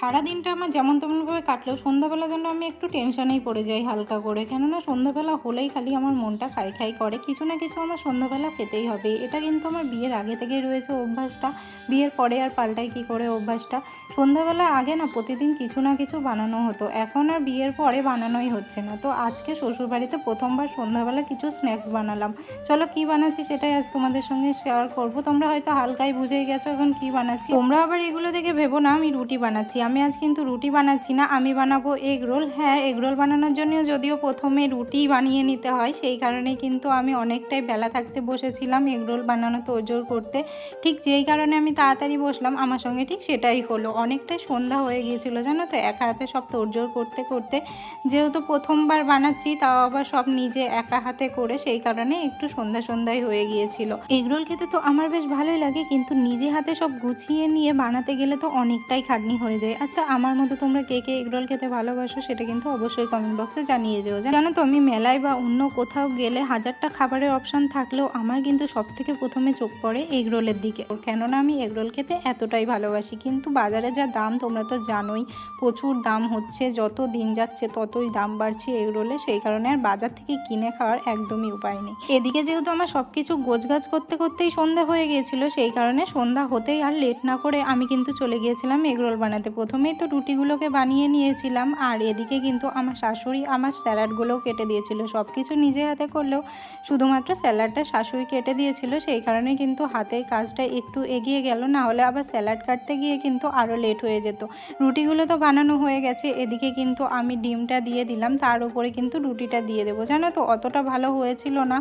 সারাদিনটা আমার যেমন তেমনভাবে কাটলেও সন্ধ্যাবেলা যেন আমি একটু টেনশনেই পড়ে যাই হালকা করে। কেননা সন্ধ্যাবেলা হলেই খালি আমার মনটা খাই খাই করে। কিছু না কিছু আমার সন্ধ্যাবেলা খেতেই হবে। এটা কিন্তু আমার বিয়ের আগে থেকেই রয়েছে অভ্যাসটা। বিয়ের পরে আর পাল্টাই কী করে অভ্যাসটা। সন্ধ্যাবেলা আগে না প্রতিদিন কিছু না কিছু বানানো হতো। এখন আর বিয়ের পরে বানানোই হচ্ছে না। তো আজকে শ্বশুরবাড়িতে প্রথমবার সন্ধ্যাবেলা কিছু স্ন্যাক্স বানালাম। চলো কী বানাচ্ছি সেটাই আজ তোমাদের সঙ্গে শেয়ার করব। তোমরা হয়তো হালকাই বুঝেই গেছো এখন কী বানাচ্ছি। তোমরা আবার এগুলো দেখে ভেবো না আমি রুটি বানাচ্ছি। আমি আজ কিন্তু রুটি বানাচ্ছি না, আমি বানাবো এগ রোল। হ্যাঁ, এগ রোল বানানোর জন্য যদিও প্রথমে রুটি বানিয়ে নিতে হয়, সেই কারণেই কিন্তু আমি অনেকটাই বেলা থাকতে বসেছিলাম এগ রোল বানানো তোড়জোড় করতে। ঠিক যেই কারণে আমি তাড়াতাড়ি বসলাম, আমার সঙ্গে ঠিক সেটাই হলো। অনেকটাই সন্ধ্যা হয়ে গিয়েছিল জানো তো, একা হাতে সব তোড়জোড় করতে করতে। যেহেতু প্রথমবার বানাচ্ছি, তাও আবার সব নিজে একা হাতে করে, সেই কারণে একটু সন্ধ্যায় হয়ে গিয়েছিল। এগ রোল খেতে তো আমার বেশ ভালোই লাগে, কিন্তু নিজে হাতে সব গুছিয়ে নিয়ে বানাতে গেলে তো অনেকটাই খাটনি হয়ে যায়। আচ্ছা, আমার মতো তোমরা কে কে এগরোল খেতে ভালোবাসো সেটা কিন্তু অবশ্যই কমেন্ট বক্সে জানিয়ে যেও। জানো তো, আমি মেলায় বা অন্য কোথাও গেলে হাজারটা খাবারের অপশান থাকলেও আমার কিন্তু সবথেকে প্রথমে চোখ পড়ে এগরোলের দিকে। কেননা আমি এগরোল খেতে এতটাই ভালোবাসি। কিন্তু বাজারে যা দাম তোমরা তো জানোই, প্রচুর দাম হচ্ছে। যত দিন যাচ্ছে ততই দাম বাড়ছে এগরোলে, সেই কারণে আর বাজার থেকে কিনে খাওয়ার একদমই উপায় নেই। এদিকে যেহেতু আমার সব কিছু গোছগাছ করতে করতেই সন্ধ্যা হয়ে গিয়েছিল, সেই কারণে সন্ধ্যা হতেই আর লেট না করে আমি কিন্তু চলে গিয়েছিলাম এগরোল বানাতে। প্রথমেই তো রুটিগুলোকে বানিয়ে নিয়েছিলাম, আর এদিকে কিন্তু আমার শাশুড়ি আমার স্যালাডগুলোও কেটে দিয়েছিল। সব কিছু নিজে হাতে করলেও শুধুমাত্র স্যালাডটা শাশুড়ি কেটে দিয়েছিল, সেই কারণে কিন্তু হাতের কাজটা একটু এগিয়ে গেল। না হলে আবার স্যালাড কাটতে গিয়ে কিন্তু আরও লেট হয়ে যেত। রুটিগুলো তো বানানো হয়ে গেছে, এদিকে কিন্তু আমি ডিমটা দিয়ে দিলাম, তার উপরে কিন্তু রুটিটা দিয়ে দেবো। জানো তো, অতটা ভালো হয়েছিল না,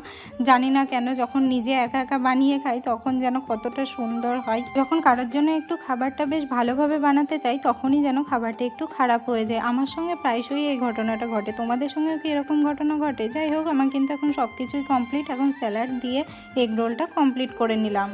জানি না কেন। যখন নিজে একা একা বানিয়ে খাই তখন যেন কতটা সুন্দর হয়, যখন কারোর জন্য একটু খাবারটা বেশ ভালোভাবে বানাতে চাই তখনই যেন খাবারটা একটু খারাপ হয়ে যায়। আমার সঙ্গে প্রায়শই এই ঘটনাটা ঘটে। তোমাদের সঙ্গেও কি এরকম ঘটনা ঘটে? যাই হোক, আমার কিন্তু এখন সব কিছুই কমপ্লিট। এখন স্যালাড দিয়ে এগ রোলটা কমপ্লিট করে নিলাম।